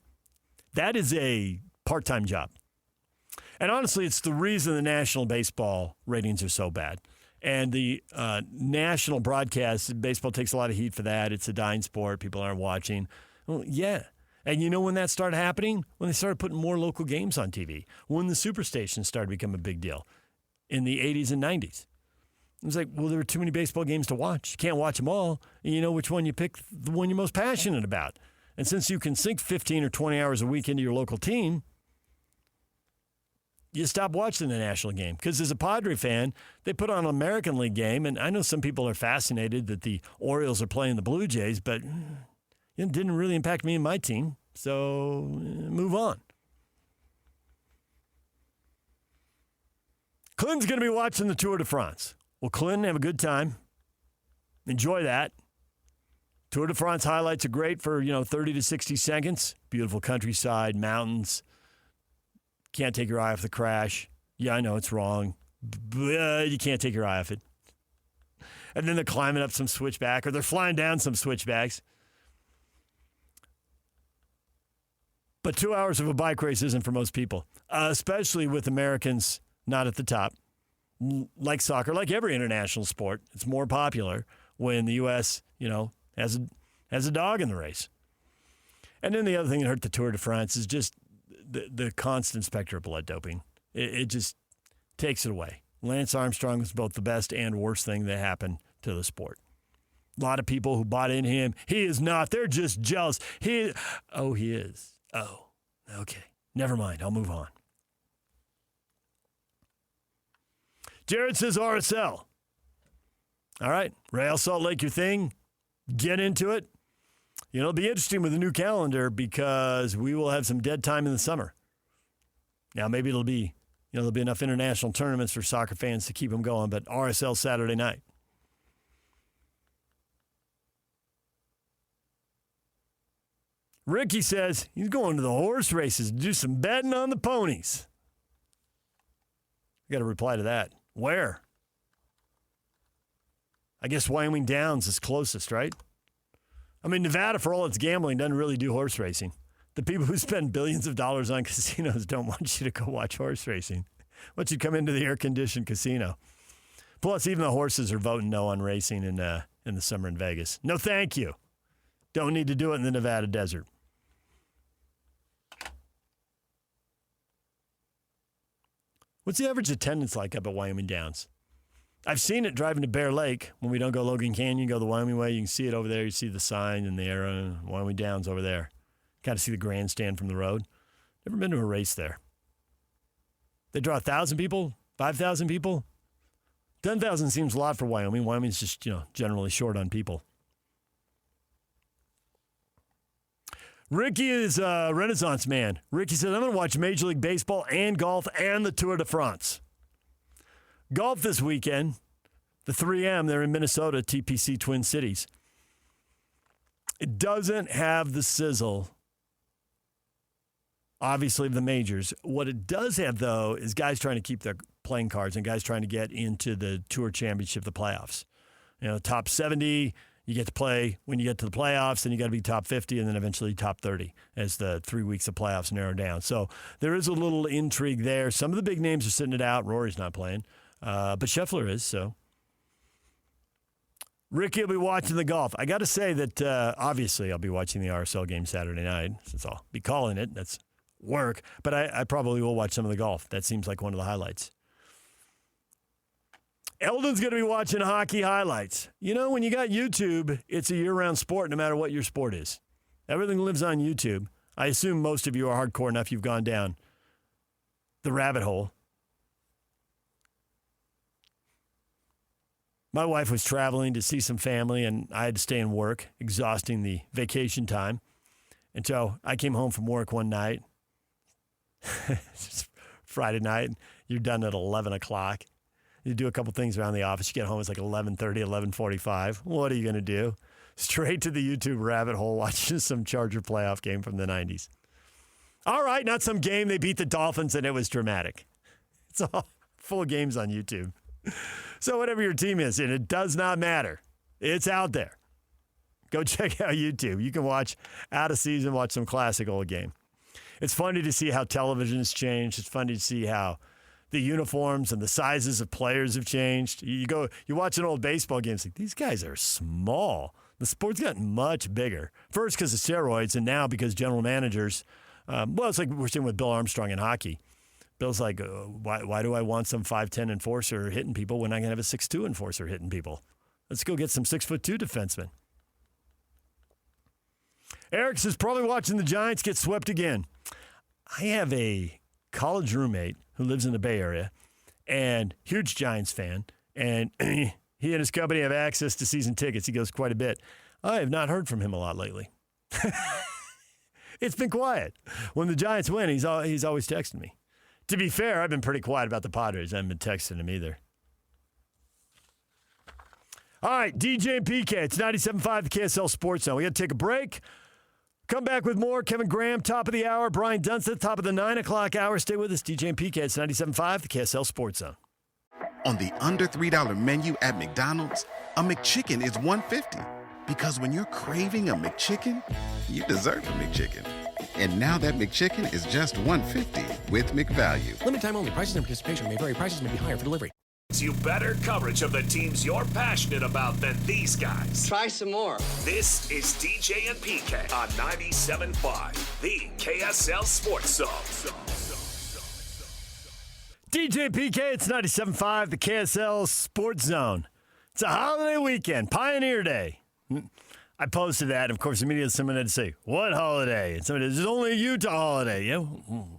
that is a part-time job. And honestly, it's the reason the national baseball ratings are so bad. And the national broadcast, baseball takes a lot of heat for that. It's a dying sport. People aren't watching. Well, yeah. And you know when that started happening? When they started putting more local games on TV. When the superstations started to become a big deal in the 80s and 90s. It was like, well, there were too many baseball games to watch. You can't watch them all. And you know which one you pick, the one you're most passionate about. And since you can sink 15 or 20 hours a week into your local team, you stop watching the national game. Because as a Padre fan, they put on an American League game, and I know some people are fascinated that the Orioles are playing the Blue Jays, but it didn't really impact me and my team, so move on. Clinton's going to be watching the Tour de France. Well, Clinton, have a good time. Enjoy that. Tour de France highlights are great for, 30 to 60 seconds. Beautiful countryside, mountains. Can't take your eye off the crash. Yeah, I know it's wrong, but you can't take your eye off it. And then they're climbing up some switchback, or they're flying down some switchbacks. But 2 hours of a bike race isn't for most people, especially with Americans not at the top. Like soccer, like every international sport, it's more popular when the U.S., has a dog in the race. And then the other thing that hurt the Tour de France is just the constant specter of blood doping. It just takes it away. Lance Armstrong was both the best and worst thing that happened to the sport. A lot of people who bought in him. He is not. They're just jealous. He is. Oh, okay. Never mind. I'll move on. Jared says RSL. All right. Real Salt Lake, your thing. Get into it. It'll be interesting with the new calendar because we will have some dead time in the summer. Now, maybe there'll be enough international tournaments for soccer fans to keep them going, but RSL Saturday night. Ricky says he's going to the horse races to do some betting on the ponies. I got to reply to that. Where? I guess Wyoming Downs is closest, right? I mean, Nevada, for all its gambling, doesn't really do horse racing. The people who spend billions of dollars on casinos don't want you to go watch horse racing. Want you to come into the air-conditioned casino. Plus, even the horses are voting no on racing in the summer in Vegas. No, thank you. Don't need to do it in the Nevada desert. What's the average attendance like up at Wyoming Downs? I've seen it driving to Bear Lake. When we don't go Logan Canyon, go the Wyoming way. You can see it over there. You see the sign and the arrow. Wyoming Downs over there. Got to see the grandstand from the road. Never been to a race there. They draw 1,000 people, 5,000 people. 10,000 seems a lot for Wyoming. Wyoming's just, generally short on people. Ricky is a Renaissance man. Ricky says, I'm going to watch Major League Baseball and golf and the Tour de France. Golf this weekend, the 3M, they're in Minnesota, TPC Twin Cities. It doesn't have the sizzle, obviously, of the majors. What it does have, though, is guys trying to keep their playing cards and guys trying to get into the Tour Championship, the playoffs. Top 70, you get to play when you get to the playoffs, and you got to be top 50 and then eventually top 30 as the 3 weeks of playoffs narrow down. So there is a little intrigue there. Some of the big names are sitting it out. Rory's not playing, but Scheffler is, so. Ricky will be watching the golf. I got to say that obviously I'll be watching the RSL game Saturday night since I'll be calling it. That's work. But I probably will watch some of the golf. That seems like one of the highlights. Eldon's going to be watching hockey highlights. When you got YouTube, it's a year-round sport no matter what your sport is. Everything lives on YouTube. I assume most of you are hardcore enough you've gone down the rabbit hole. My wife was traveling to see some family, and I had to stay and work, exhausting the vacation time. And so I came home from work one night, Friday night. You're done at 11 o'clock. You do a couple things around the office. You get home, it's like 11:30, 11:45. What are you going to do? Straight to the YouTube rabbit hole, watching some Charger playoff game from the 90s. All right, not some game. They beat the Dolphins, and it was dramatic. It's all full games on YouTube. So whatever your team is, and it does not matter. It's out there. Go check out YouTube. You can watch out of season, watch some classic old game. It's funny to see how television has changed. It's funny to see how the uniforms and the sizes of players have changed. You watch an old baseball game, it's like, these guys are small. The sport's gotten much bigger. First because of steroids, and now because general managers, it's like we're seeing with Bill Armstrong in hockey. Bill's like, why do I want some 5'10" enforcer hitting people when I can have a 6'2" enforcer hitting people? Let's go get some 6'2" defensemen. Eric's is probably watching the Giants get swept again. I have a college roommate who lives in the Bay Area and huge Giants fan, and he and his company have access to season tickets. He goes quite a bit. I have not heard from him a lot lately. It's been quiet. When the Giants win, he's always texting me. To be fair, I've been pretty quiet about the Padres. I haven't been texting him either. All right, DJ and PK. It's 97.5, the KSL Sports Zone. We got to take a break. Come back with more. Kevin Graham, top of the hour. Brian Dunseth, top of the 9 o'clock hour. Stay with us. DJ and PK. It's 97.5, the KSL Sports Zone. On the under $3 menu at McDonald's, a McChicken is $1.50. Because when you're craving a McChicken, you deserve a McChicken. And now that McChicken is just $1.50 with McValue. Limited time only. Prices and participation may vary. Prices may be higher for delivery. You better coverage of the teams you're passionate about than these guys. Try some more. This is DJ and PK on 97.5, the KSL Sports Zone. DJ and PK, it's 97.5, the KSL Sports Zone. It's a holiday weekend, Pioneer Day. I posted that, and of course, immediately someone had to say, what holiday? And somebody said, it's only a Utah holiday. Yeah,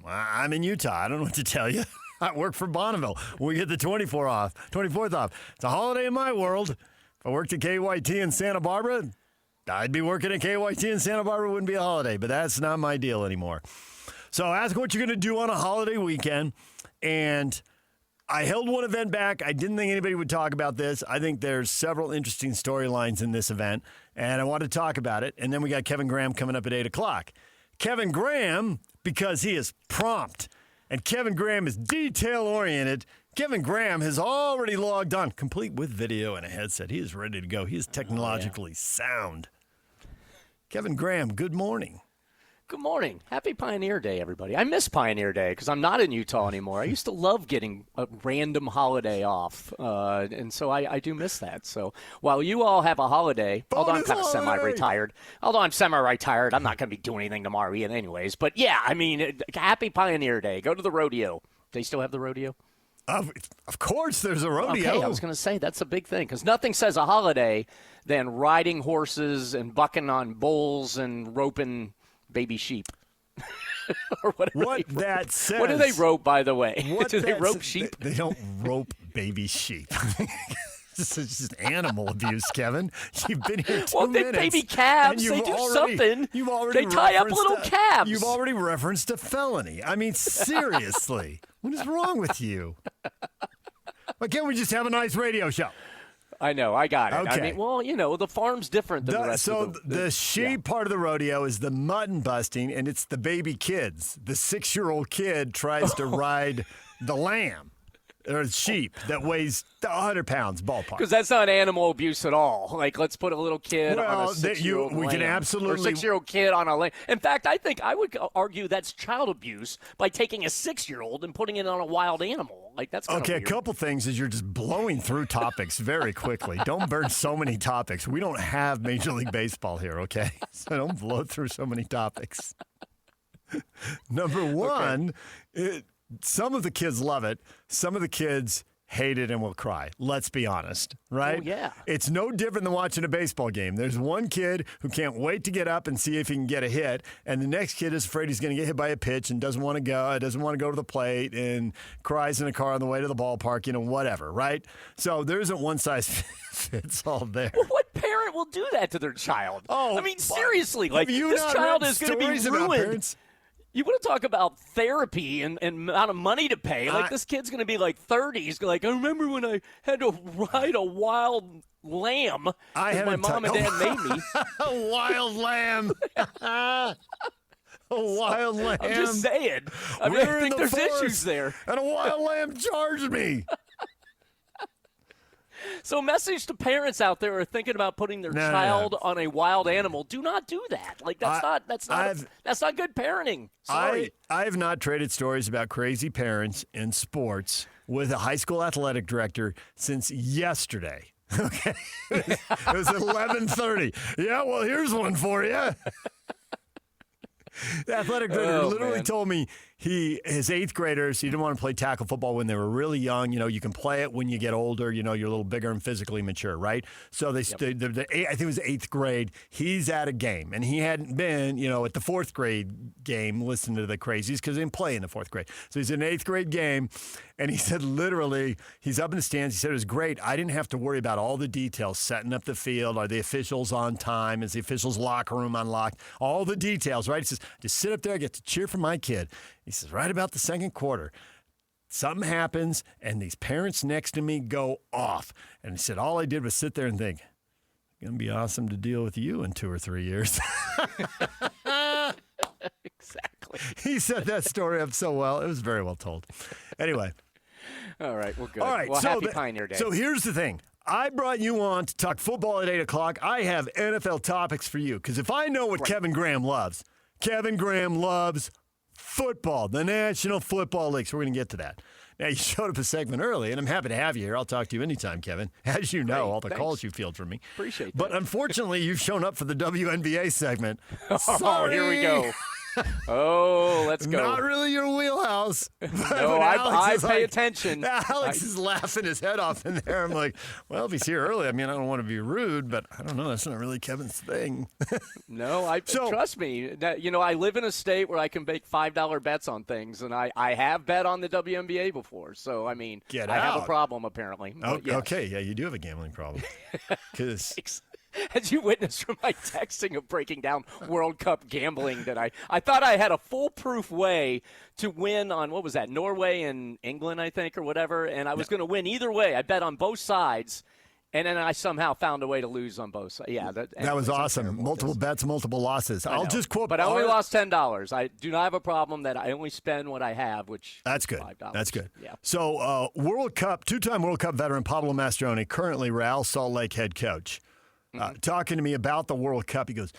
I'm in Utah. I don't know what to tell you. I work for Bonneville. We get the 24th off. It's a holiday in my world. If I worked at KYT in Santa Barbara, I'd be working at KYT in Santa Barbara. It wouldn't be a holiday, but that's not my deal anymore. So ask what you're going to do on a holiday weekend. And I held one event back. I didn't think anybody would talk about this. I think there's several interesting storylines in this event, and I want to talk about it. And then we got Kevin Graham coming up at 8 o'clock. Kevin Graham, because he is prompt, and Kevin Graham is detail-oriented, Kevin Graham has already logged on, complete with video and a headset. He is ready to go. He is technologically sound. Kevin Graham, good morning. Good morning. Happy Pioneer Day, everybody. I miss Pioneer Day because I'm not in Utah anymore. I used to love getting a random holiday off, and so I do miss that. So while you all have a holiday, although I'm kind of semi-retired, I'm not going to be doing anything tomorrow anyways. But, yeah, I mean, happy Pioneer Day. Go to the rodeo. They still have the rodeo? Of course there's a rodeo. Okay, I was going to say that's a big thing because nothing says a holiday than riding horses and bucking on bulls and roping baby sheep. Or whatever that says. What do they rope, by the way? Do they rope sheep? They don't rope baby sheep. This is just animal abuse, Kevin. You've been here 2 minutes. Well, baby calves, they do something. They tie up little calves. You've already referenced a felony. I mean, seriously. What is wrong with you? Why can't we just have a nice radio show? I know, I got it. Okay. I mean, well, you know, the farm's different than the rest of the... So the sheep part of the rodeo is the mutton busting, and it's the baby kids. The 6-year-old kid tries to ride the lamb. or a sheep that weighs 100 pounds, ballpark. Because that's not animal abuse at all. Like, let's put a little kid on a 6-year-old we can absolutely, or 6-year-old kid on a lamb. In fact, I think I would argue that's child abuse by taking a 6-year-old and putting it on a wild animal. Like, that's kind of weird. A couple things is you're just blowing through topics very quickly. Don't burn so many topics. We don't have Major League Baseball here, okay? So don't blow through so many topics. Number one, some of the kids love it. Some of the kids hate it and will cry. Let's be honest, right? Oh, yeah. It's no different than watching a baseball game. There's one kid who can't wait to get up and see if he can get a hit, and the next kid is afraid he's going to get hit by a pitch and doesn't want to go to the plate and cries in a car on the way to the ballpark, whatever, right? So there isn't one size fits all there. Well, what parent will do that to their child? Oh, I mean, seriously, like, have you this not child read is going to be stories about ruined. parents? You want to talk about therapy and amount of money to pay. Like, this kid's going to be like 30. He's like, I remember when I had to ride a wild lamb that my mom and dad made me. A wild lamb. A wild lamb. I'm just saying. I think there's issues there. And a wild lamb charged me. So, message to parents out there who are thinking about putting their child on a wild animal: do not do that. Like, that's not good parenting. Sorry. I have not traded stories about crazy parents in sports with a high school athletic director since yesterday. Okay, it was 11:30. Yeah, well, here's one for you. The athletic director literally told me his eighth graders, he didn't want to play tackle football when they were really young. You can play it when you get older. You're a little bigger and physically mature, right? So I think it was eighth grade. He's at a game, and he hadn't been, at the fourth grade game listening to the crazies because he didn't play in the fourth grade. So he's in an eighth grade game, and he said literally, he's up in the stands. He said it was great. I didn't have to worry about all the details, setting up the field. Are the officials on time? Is the officials' locker room unlocked? All the details, right? He says, just sit up there. I get to cheer for my kid. He says, right about the second quarter, something happens, and these parents next to me go off. And he said, all I did was sit there and think, it's going to be awesome to deal with you in 2 or 3 years. Exactly. He set that story up so well. It was very well told. Anyway. All right, well, good. All right, well, happy Pioneer Day. So here's the thing. I brought you on to talk football at 8 o'clock. I have NFL topics for you, because if I know what Kevin Graham loves football, the National Football League. So we're going to get to that. Now, you showed up a segment early, and I'm happy to have you here. I'll talk to you anytime, Kevin. As you know, all the calls you field from me. Appreciate that. But unfortunately, you've shown up for the WNBA segment. Oh, here we go. Oh, let's go. Not really your wheelhouse. No, I pay attention. Alex is laughing his head off in there. I'm like, well, if he's here early, I don't want to be rude, but I don't know. That's not really Kevin's thing. No, trust me. I live in a state where I can make $5 bets on things, and I have bet on the WNBA before. So, I have a problem, apparently. Okay, yeah, you do have a gambling problem. As you witnessed from my texting of breaking down World Cup gambling, that I thought I had a foolproof way to win on, what was that, Norway and England, I think, or whatever, and I was going to win either way. I bet on both sides, and then I somehow found a way to lose on both sides. Yeah, that was awesome. Multiple bets, multiple losses. I'll just quote. But I only lost $10. I do not have a problem that I only spend what I have, which that's good. $5. That's good. Yeah. So, World Cup, two-time World Cup veteran Pablo Mastroeni, currently Real Salt Lake head coach. Talking to me about the World Cup, he goes,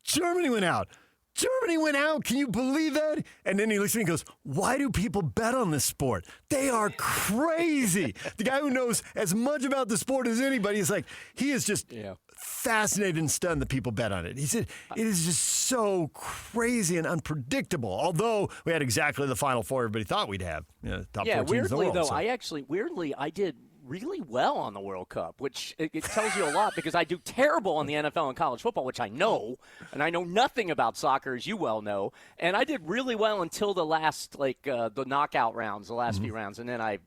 Germany went out. Can you believe that? And then he looks at me and goes, why do people bet on this sport? They are crazy. The guy who knows as much about the sport as anybody is like, he is just fascinated and stunned that people bet on it. He said, it is just so crazy and unpredictable. Although we had exactly the Final Four everybody thought we'd have. Top 4 teams in the world. Though, I did really well on the World Cup, which it tells you a lot, because I do terrible on the NFL and college football, which I know, and I know nothing about soccer, as you well know, and I did really well until the last, the knockout rounds, the last few rounds, and then I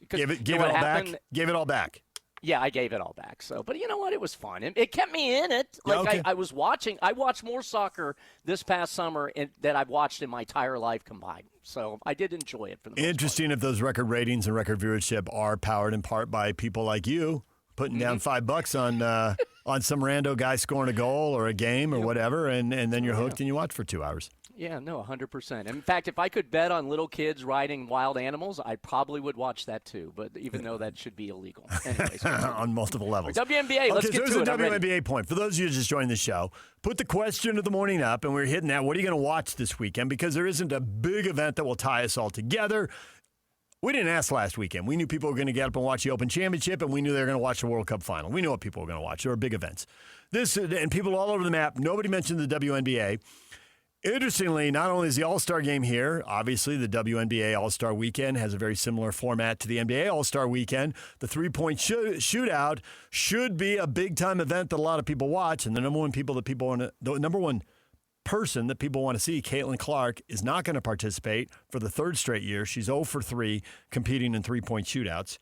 gave it all back. Yeah, I gave it all back. So, but you know what? It was fun. It kept me in it. I was watching. I watched more soccer this past summer that I've watched in my entire life combined. So I did enjoy it for the most Interesting part. If those record ratings and record viewership are powered in part by people like you putting down $5 on some rando guy scoring a goal or a game or whatever, and then you're hooked and you watch for 2 hours. Yeah, no, 100%. In fact, if I could bet on little kids riding wild animals, I probably would watch that too. But even though that should be illegal, anyways, on multiple levels. WNBA. Let's get to it. There's a WNBA point for those of you who just joined the show. Put the question of the morning up, and we're hitting that. What are you going to watch this weekend? Because there isn't a big event that will tie us all together. We didn't ask last weekend. We knew people were going to get up and watch the Open Championship, and we knew they were going to watch the World Cup final. We knew what people were going to watch. There were big events. And people all over the map. Nobody mentioned the WNBA. Interestingly, not only is the All-Star game here, obviously the WNBA All-Star Weekend has a very similar format to the NBA All-Star Weekend. The three-point shootout should be a big-time event that a lot of people watch, and the number one person that people want to see, Caitlin Clark, is not going to participate for the third straight year. She's 0 for 3 competing in three-point shootouts.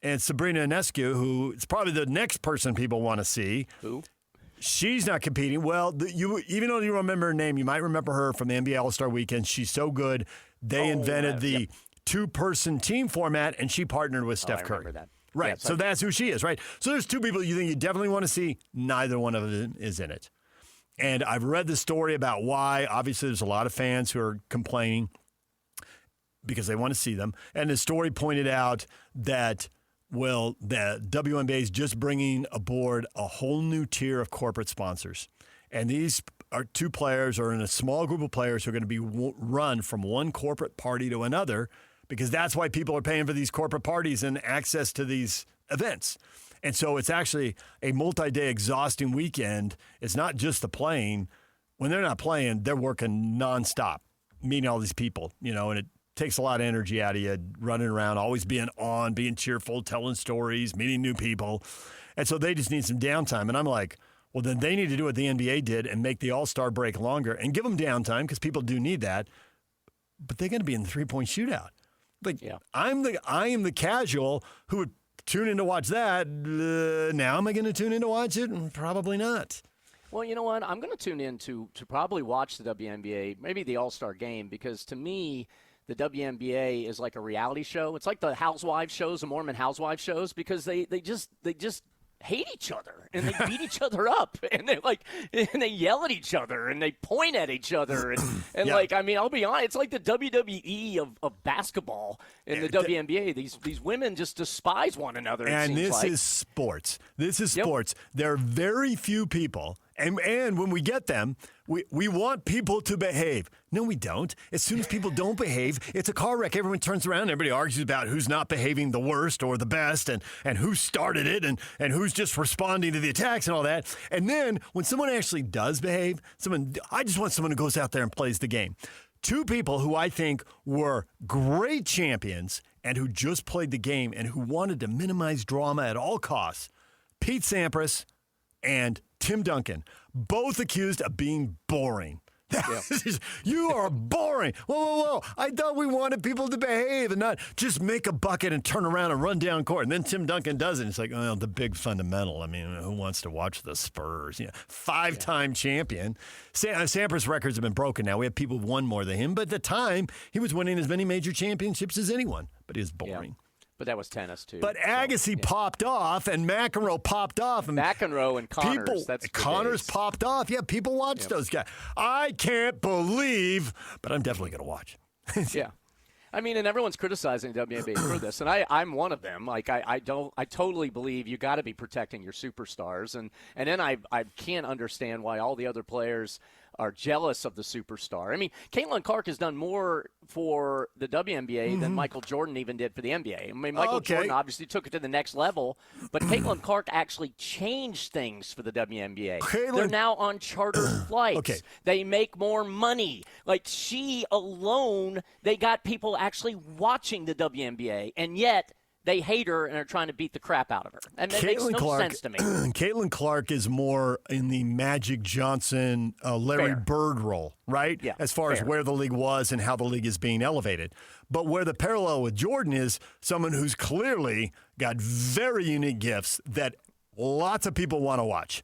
And Sabrina Ionescu, who is probably the next person people want to see. Who? She's not competing. Well, even though you remember her name, you might remember her from the NBA All-Star Weekend. She's so good. They invented the two-person team format, and she partnered with Steph Curry. I remember that. Right, Yeah, so that's who she is, right? So there's two people you think you definitely want to see. Neither one of them is in it. And I've read the story about why. Obviously, there's a lot of fans who are complaining because they want to see them. And the story pointed out that, well, the WNBA is just bringing aboard a whole new tier of corporate sponsors. And these are two players or in a small group of players who are going to be run from one corporate party to another because that's why people are paying for these corporate parties and access to these events. And so it's actually a multi-day exhausting weekend. It's not just the playing. When they're not playing, they're working nonstop, meeting all these people, and it takes a lot of energy out of you, running around, always being on, being cheerful, telling stories, meeting new people. And so they just need some downtime. And I'm like, well, then they need to do what the NBA did and make the All-Star break longer and give them downtime because people do need that. But they're going to be in the three-point shootout. I am the casual who would tune in to watch that. Now am I going to tune in to watch it? Probably not. Well, you know what? I'm going to tune in to probably watch the WNBA, maybe the All-Star game, because to me, the WNBA is like a reality show. It's like the Housewives shows, the Mormon Housewives shows, because they just hate each other and they beat each other up and they yell at each other and they point at each other and I'll be honest, it's like the WWE of basketball in the WNBA. These women just despise one another. And this is sports. This is sports. There are very few people. And when we get them, we want people to behave. No, we don't. As soon as people don't behave, it's a car wreck. Everyone turns around. Everybody argues about who's not behaving the worst or the best and who started it and who's just responding to the attacks and all that. And then when someone actually does behave, I just want someone who goes out there and plays the game. Two people who I think were great champions and who just played the game and who wanted to minimize drama at all costs, Pete Sampras and Tim Duncan, both accused of being boring. You are boring. Whoa. I thought we wanted people to behave and not just make a bucket and turn around and run down court. And then Tim Duncan does it. It's like, the big fundamental. I mean, who wants to watch the Spurs? Five-time champion. Sampras' records have been broken now. We have people who've won more than him. But at the time, he was winning as many major championships as anyone. But he was boring. Yeah. But that was tennis, too. But Agassi popped off, and McEnroe popped off. And McEnroe and Connors. Connors popped off. Yeah, people watch those guys. I can't believe, but I'm definitely going to watch. Yeah. I mean, and everyone's criticizing WNBA for this, and I'm one of them. I totally believe you got to be protecting your superstars, and then I can't understand why all the other players are jealous of the superstar. I mean, Caitlin Clark has done more for the WNBA than Michael Jordan even did for the NBA. I mean, Michael Jordan obviously took it to the next level, but Caitlin Clark actually changed things for the WNBA. They're now on charter flights. They make more money. Like, she alone, they got people actually watching the WNBA, and yet they hate her and are trying to beat the crap out of her. And that makes no sense to me. Caitlin Clark is more in the Magic Johnson, Larry Bird role, right? Yeah, as far as where the league was and how the league is being elevated. But where the parallel with Jordan is someone who's clearly got very unique gifts that lots of people want to watch.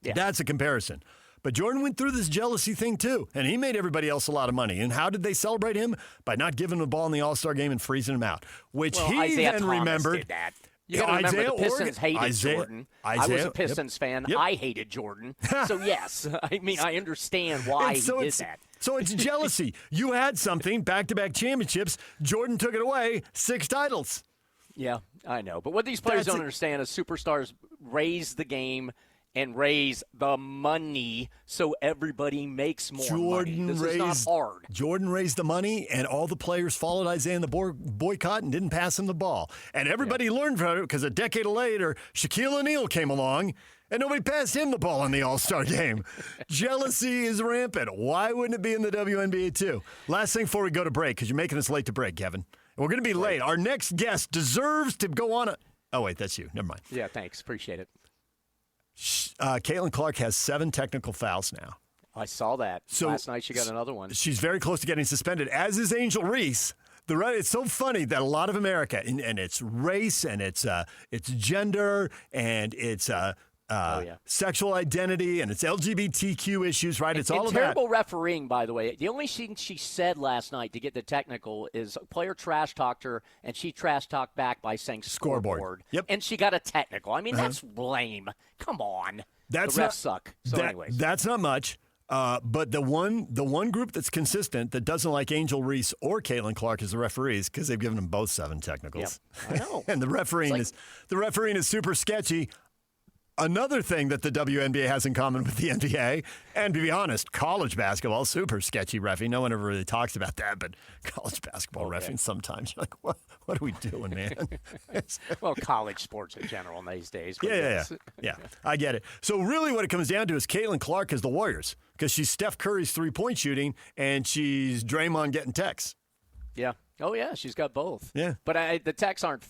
Yeah. That's a comparison. But Jordan went through this jealousy thing, too, and he made everybody else a lot of money. And how did they celebrate him? By not giving him the ball in the All-Star game and freezing him out, which he Isaiah then Thomas remembered. Did that. You got to remember the Pistons hated Jordan. I was a Pistons fan. Yep. I hated Jordan. So, yes, I mean, I understand why he did that. So it's jealousy. You had something, back-to-back championships. Jordan took it away, 6 titles. Yeah, I know. But what these players don't understand is superstars raise the game and raise the money so everybody makes more money. This is not hard. Jordan raised the money, and all the players followed Isaiah in the boycott and didn't pass him the ball. And everybody learned from it because a decade later, Shaquille O'Neal came along, and nobody passed him the ball in the All-Star game. Jealousy is rampant. Why wouldn't it be in the WNBA too? Last thing before we go to break, because you're making us late to break, Kevin. And we're going to be late. Our next guest deserves to go on a... Oh, wait, that's you. Never mind. Yeah, thanks. Appreciate it. Caitlin Clark has 7 technical fouls now. I saw that. So last night she got another one. She's very close to getting suspended, as is Angel Reese. It's so funny that a lot of America, and it's race, and it's gender, and it's sexual identity, and it's LGBTQ issues, right? It's all of that. Terrible refereeing, by the way. The only thing she said last night to get the technical is a player trash talked her, and she trash talked back by saying scoreboard. Yep. And she got a technical. I mean, that's lame. Come on. The refs suck. So anyways. That's not much. But the one group that's consistent that doesn't like Angel Reese or Caitlin Clark is the referees, because they've given them both 7 technicals. Yep. I know. And the refereeing is super sketchy. Another thing that the WNBA has in common with the NBA, and to be honest, college basketball, super sketchy reffing. No one ever really talks about that, but college basketball reffing sometimes. You're like, what are we doing, man? Well, college sports in general these days. Yeah, I get it. So really what it comes down to is Caitlin Clark is the Warriors, because she's Steph Curry's three-point shooting, and she's Draymond getting texts. Yeah. Oh, yeah, she's got both. Yeah. But the texts aren't,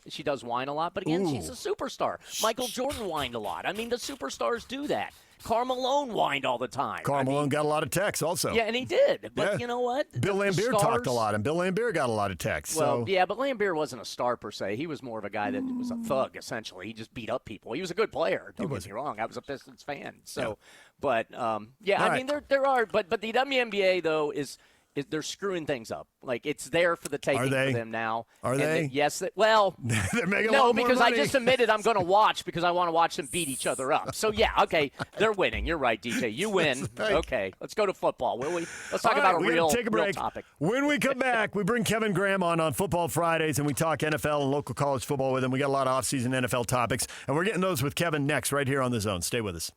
she does whine a lot. But, again, she's a superstar. Michael Jordan whined a lot. I mean, the superstars do that. Karl Malone whined all the time. Karl Malone got a lot of texts also. Yeah, and he did. But you know what? Bill Laimbeer talked a lot, and Bill Laimbeer got a lot of texts. Well, yeah, but Laimbeer wasn't a star per se. He was more of a guy that was a thug, essentially. He just beat up people. He was a good player. Don't get me wrong. I was a Pistons fan. So, but, I mean, there are. But the WNBA, though, is they're screwing things up. Like, it's there for the taking for them now. Are they? Yes. Well, they're making a no, lot more because money. I just admitted I'm going to watch because I want to watch them beat each other up. So, yeah, okay, they're winning. You're right, DJ. You win. Okay, let's go to football, will we? Let's talk about a real topic. When we come back, we bring Kevin Graham on Football Fridays, and we talk NFL and local college football with him. We got a lot of off-season NFL topics, and we're getting those with Kevin next right here on The Zone. Stay with us.